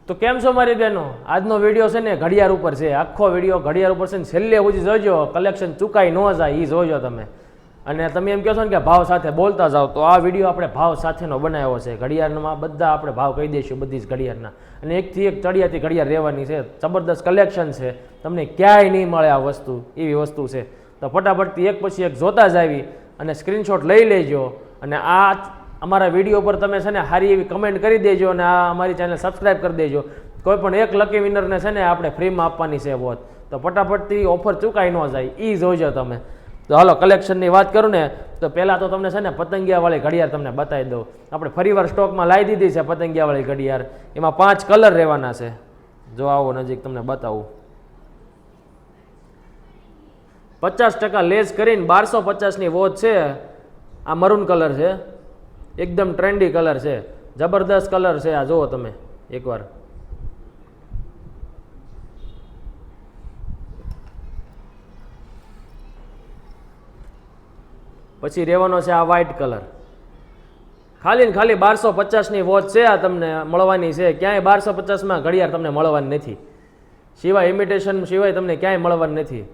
તો કેમ છો મારી બહેનો? આજનો વિડીયો છે ને ઘડિયાળ ઉપર છે, આખો વિડીયો ઘડિયાળ ઉપર છે ને છેલ્લે સુધી જોજો, કલેક્શન ચૂકાઈ ન જાય એ જોજો તમે. અને તમે એમ કહો છો ને કે ભાવ સાથે બોલતા જાઓ, તો આ વિડીયો આપણે ભાવ સાથેનો બનાવ્યો છે. ઘડિયાળમાં બધા આપણે ભાવ કહી દઈશું, બધી જ ઘડિયાળના, અને એકથી એક ચડિયાતી ઘડિયાળ રહેવાની છે. જબરદસ્ત કલેક્શન છે, તમને ક્યાંય નહીં મળે આ વસ્તુ, એવી વસ્તુ છે. તો ફટાફટથી એક પછી એક જોતા જ આવી અને સ્ક્રીનશોટ લઈ લેજો. અને આ અમારા વિડીયો પર તમે છે ને સારી એવી કમેન્ટ કરી દેજો, અને આ અમારી ચેનલ સબસ્ક્રાઈબ કરી દેજો. કોઈ પણ એક લકી વિનરને છે ને આપણે ફ્રીમાં આપવાની છે વોચ. તો ફટાફટથી ઓફર ચૂકાઈ ન જાય એ જોઈજો તમે. તો હાલો કલેક્શનની વાત કરું ને, તો પહેલાં તો તમને છે ને પતંગિયાવાળી ઘડિયાળ તમને બતાવી દઉં. આપણે ફરીવાર સ્ટોકમાં લાવી દીધી છે પતંગિયાવાળી ઘડિયાળ. એમાં 5 કલર રહેવાના છે. જો આવો નજીક તમને બતાવું. 50% લેસ કરીને 1250ની વોચ છે. આ મરૂન કલર છે, એકદમ ટ્રેન્ડી કલર છે, જબરદસ્ત કલર છે. આ જુઓ તમે એકવાર. પછી રહેવાનો છે આ વ્હાઇટ કલર. ખાલી ને ખાલી 1250ની વોચ છે. આ તમને મળવાની છે. ક્યાંય 1250માં ઘડિયાળ તમને મળવાની નથી, સિવાય ઇમિટેશન સિવાય તમને ક્યાંય મળવાની નથી.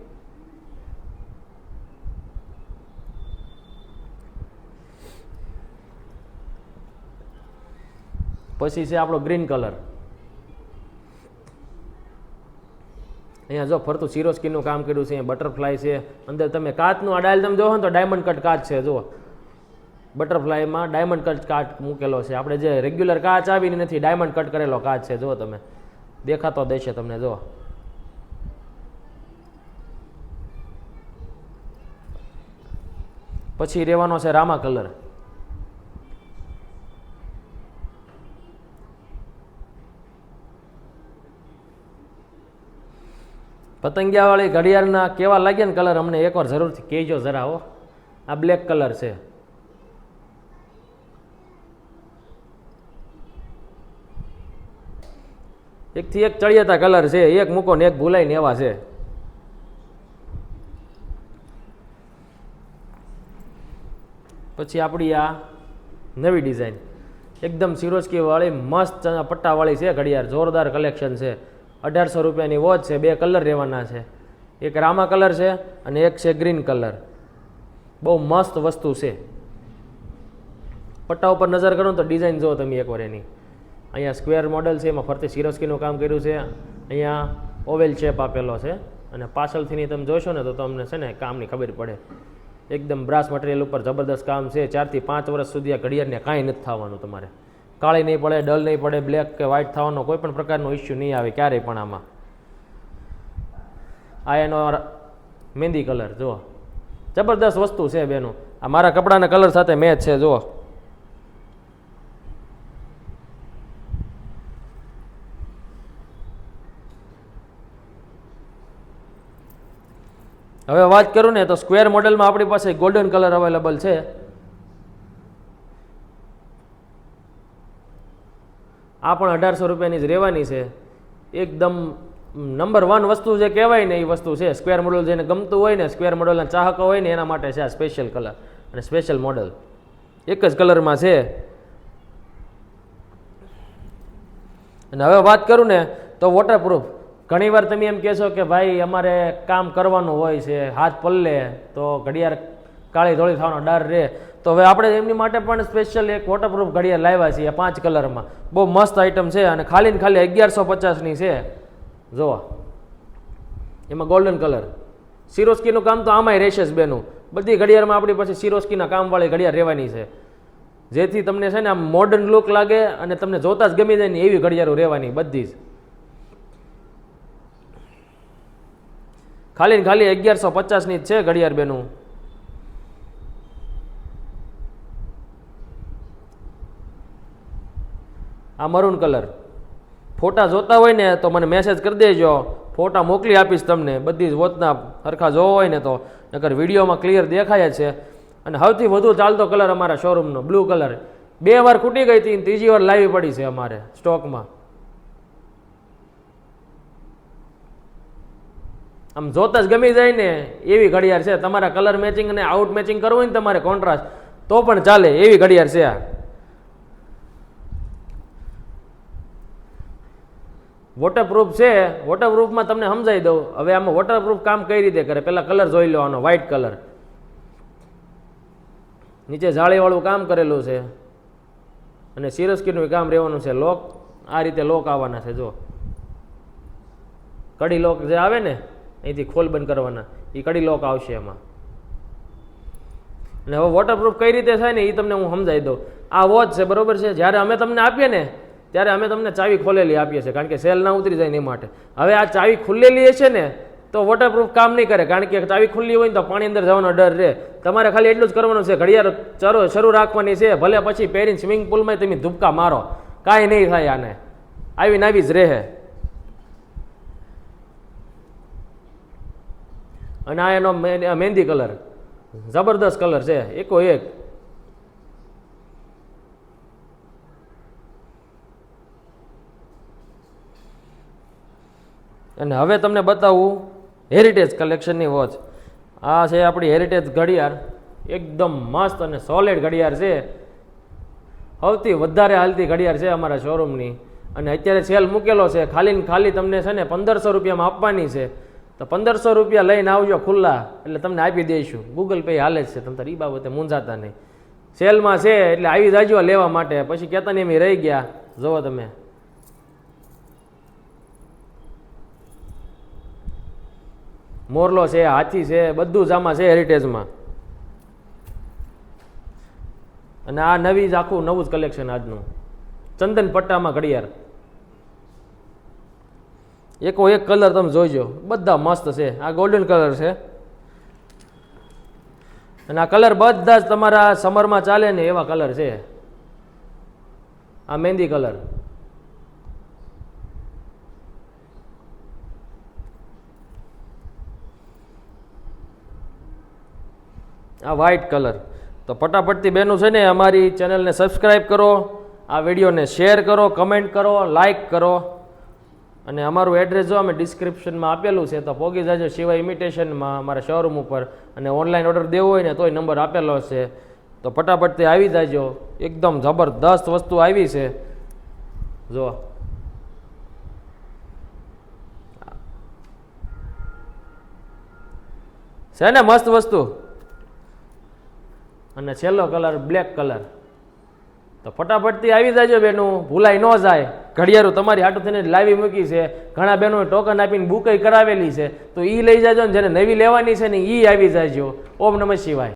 પછી છે આપણો ગ્રીન કલર. અહીંયા જો ફરતું સિરોસ્કીનું કામ કર્યું છે, બટરફ્લાય છે અંદર. તમે કાચનું આ ડાયલ તમે જોવો ને તો ડાયમંડ કટ કાચ છે. જુઓ બટરફ્લાયમાં ડાયમંડ કટ કાચ મૂકેલો છે. આપણે જે રેગ્યુલર કાચ આવીને નથી, ડાયમંડ કટ કરેલો કાચ છે. જુઓ તમે, દેખાતો દેશે તમને. જુઓ પછી રહેવાનો છે રામા કલર. પતંગિયાવાળી ઘડિયાળના કેવા લાગ્યા ને કલર, અમને એકવાર જરૂરથી કહેજો જરા. હો, આ બ્લેક કલર છે. એકથી એક ચડિયાતા કલર છે, એક મૂકો ને એક ભૂલાય ને એવા છે. પછી આપણી આ નવી ડિઝાઇન એકદમ સિરોસ્કી વાળી મસ્ત પટ્ટાવાળી છે ઘડિયાળ. જોરદાર કલેક્શન છે. 1800 રૂપિયાની વોચ છે. 2 કલર રહેવાના છે, એક રામા કલર છે અને એક છે ગ્રીન કલર. બહુ મસ્ત વસ્તુ છે. પટ્ટા ઉપર નજર કરો તો ડિઝાઇન જુઓ તમે એકવાર એની. અહીંયા સ્ક્વેર મોડલ છે, એમાં ફરતી સિરોસ્કીનું કામ કર્યું છે. અહીંયા ઓવેલ શેપ આપેલો છે, અને પાછળથી તમે જોશો ને તો તમને છે ને કામની ખબર પડે. એકદમ બ્રાસ મટીરિયલ ઉપર જબરદસ્ત કામ છે. 4 થી 5 વર્ષ સુધી આ ઘડિયાળને કાંઈ નથી થવાનું. તમારે કાળી નહીં પડે, ડલ નહીં પડે, બ્લેક કે વ્હાઇટ થવાનો કોઈ પણ પ્રકારનો ઇસ્યુ નહીં આવે ક્યારેય પણ આમાં. આ એનો મહેંદી કલર જુઓ, જબરદસ્ત વસ્તુ છે બેનો. આ મારા કપડાના કલર સાથે મેચ છે. જુઓ હવે વાત કરું ને તો સ્ક્વેર મોડેલમાં આપણી પાસે ગોલ્ડન કલર અવેલેબલ છે. આ પણ 1800 રૂપિયાની જ રહેવાની છે. એકદમ નંબર 1 વસ્તુ જે કહેવાય ને એ વસ્તુ છે. સ્ક્વેર મોડલ જેને ગમતું હોય ને, સ્ક્વેર મોડલના ચાહકો હોય ને, એના માટે છે આ સ્પેશિયલ કલર અને સ્પેશિયલ મોડલ. એક જ કલરમાં છે. અને હવે વાત કરું ને તો વોટરપ્રૂફ. ઘણીવાર તમે એમ કહેશો કે ભાઈ અમારે કામ કરવાનું હોય છે, હાથ પલ્લે તો ઘડિયાળ કાળી ધોળી થવાનો ડર રહે. તો હવે આપણે એમની માટે પણ સ્પેશિયલ એક વોટરપ્રૂફ ઘડિયાળ લાવ્યા છીએ 5 કલરમાં. બહુ મસ્ત આઇટમ છે, અને ખાલી ને ખાલી 1150ની છે. જુઓ એમાં ગોલ્ડન કલર. સિરોસ્કીનું કામ તો આમાંય રહેશે જ બેનું. બધી ઘડિયાળમાં આપણી પાસે સિરોસ્કીના કામવાળી ઘડિયાળ રહેવાની છે, જેથી તમને છે ને આમ મોડર્ન લુક લાગે અને તમને જોતા જ ગમી જાય ને એવી ઘડિયાળો રહેવાની બધી જ. ખાલી ને ખાલી 1150ની જ છે ઘડિયાળ બેનું. આ મરૂન કલર. ફોટા જોતા હોય ને તો મને મેસેજ કરી દેજો, ફોટા મોકલી આપીશ તમને. બધી જ વોચના સરખા જોવો હોય ને તો, નકર વિડીયોમાં ક્લિયર દેખાય છે. અને સૌથી વધુ ચાલતો કલર અમારા શોરૂમનો બ્લુ કલર. 2 વાર ખૂટી ગઈ હતી, 3જી વાર લાવી પડી છે અમારે સ્ટોકમાં. આમ જોતા જ ગમી જાય ને એવી ઘડિયાળ છે. તમારા કલર મેચિંગ અને આઉટ મેચિંગ કરવું હોય ને તમારે કોન્ટ્રાસ્ટ, તો પણ ચાલે એવી ઘડિયાળ છે આ. વોટરપ્રૂફ છે. વોટરપ્રૂફમાં તમને સમજાવી દઉં. હવે આમાં વોટરપ્રૂફ કામ કઈ રીતે કરે, પહેલાં કલર જોઈ લો આનો, વ્હાઇટ કલર. નીચે જાળીવાળું કામ કરેલું છે અને સિરોસ્કીનું કામ રહેવાનું છે. લોક આ રીતે લોક આવવાના છે. જો કડી લોક જે આવે ને અહીંથી ખોલ બંધ કરવાના, એ કડી લોક આવશે એમાં. અને હવે વોટરપ્રૂફ કઈ રીતે થાય ને એ તમને હું સમજાવી દઉં. આ વોચ છે, બરોબર છે. જ્યારે અમે તમને આપીએ ને ત્યારે અમે તમને ચાવી ખોલેલી આપીએ છીએ, કારણ કે સેલ ના ઉતરી જાય એ માટે. હવે આ ચાવી ખુલ્લેલી હશે ને તો વોટરપ્રૂફ કામ નહીં કરે, કારણ કે ચાવી ખુલ્લી હોય ને તો પાણી અંદર જવાનો ડર રહે. તમારે ખાલી એટલું જ કરવાનું છે, ઘડિયાળ શરૂ રાખવાની છે, ભલે પછી પહેરીને સ્વિમિંગ પુલમાં તમે ધુબકા મારો, કાંઈ નહીં થાય. આને આવીને આવી જ રહે. અને આ એનો મહેંદી કલર, જબરદસ્ત કલર છે, એકો એક. અને હવે તમને બતાવું હેરિટેજ કલેક્શનની વોચ. આ છે આપણી હેરિટેજ ઘડિયાળ, એકદમ મસ્ત અને સોલિડ ઘડિયાળ છે. સૌથી વધારે હાલતી ઘડિયાળ છે અમારા શોરૂમની. અને અત્યારે સેલ મૂકેલો છે, ખાલી ને ખાલી તમને છે ને 1500 રૂપિયામાં આપવાની છે. તો 1500 રૂપિયા લઈને આવજો ખુલ્લા, એટલે તમને આપી દઈશું. ગૂગલ પે હાલે જ છે, તમે તાર એ બાબતે મૂંઝાતા નહીં. સેલમાં છે એટલે આવી જાજો લેવા માટે, પછી કહેતા નહીં એમ રહી ગયા. જુઓ તમે, મોરલો છે, હાથી છે, બધું જ આમાં છે હેરિટેજમાં. અને આ નવી જ આખું નવું જ કલેક્શન આજનું, ચંદન પટ્ટામાં ઘડિયાળ. એકો એક કલર તમે જોઈજો, બધા મસ્ત છે. આ ગોલ્ડન કલર છે અને આ કલર બધા જ તમારા સમરમાં ચાલે ને એવા કલર છે. આ મહેંદી કલર, આ વ્હાઇટ કલર. તો ફટાફટથી બેનું છે ને અમારી ચેનલને સબસ્ક્રાઈબ કરો, આ વિડીયોને શેર કરો, કમેન્ટ કરો, લાઈક કરો. અને અમારું એડ્રેસ જો અમે ડિસ્ક્રિપ્શનમાં આપેલું છે, તો પોગી જાજો શિવા ઇમિટેશનમાં અમારા શોરૂમ ઉપર. અને ઓનલાઈન ઓર્ડર દેવો હોય ને તોય નંબર આપેલો છે, તો ફટાફટથી આવી જાજો. એકદમ જબરદસ્ત વસ્તુ આવી છે. જો છે ને મસ્ત વસ્તુ. અને છેલ્લો કલર બ્લેક કલર. તો ફટાફટથી આવી જાજો બેનું, ભૂલાઈ ન જાય. ઘડિયાળું તમારી હાટું થઈને લાવી મૂકી છે, ઘણા બહેનોએ ટોકન આપીને બુકઈ કરાવેલી છે, તો એ લઈ જાજો. ને જેને નવી લેવાની છે ને એ આવી જાજો. ઓમ નમઃ શિવાય.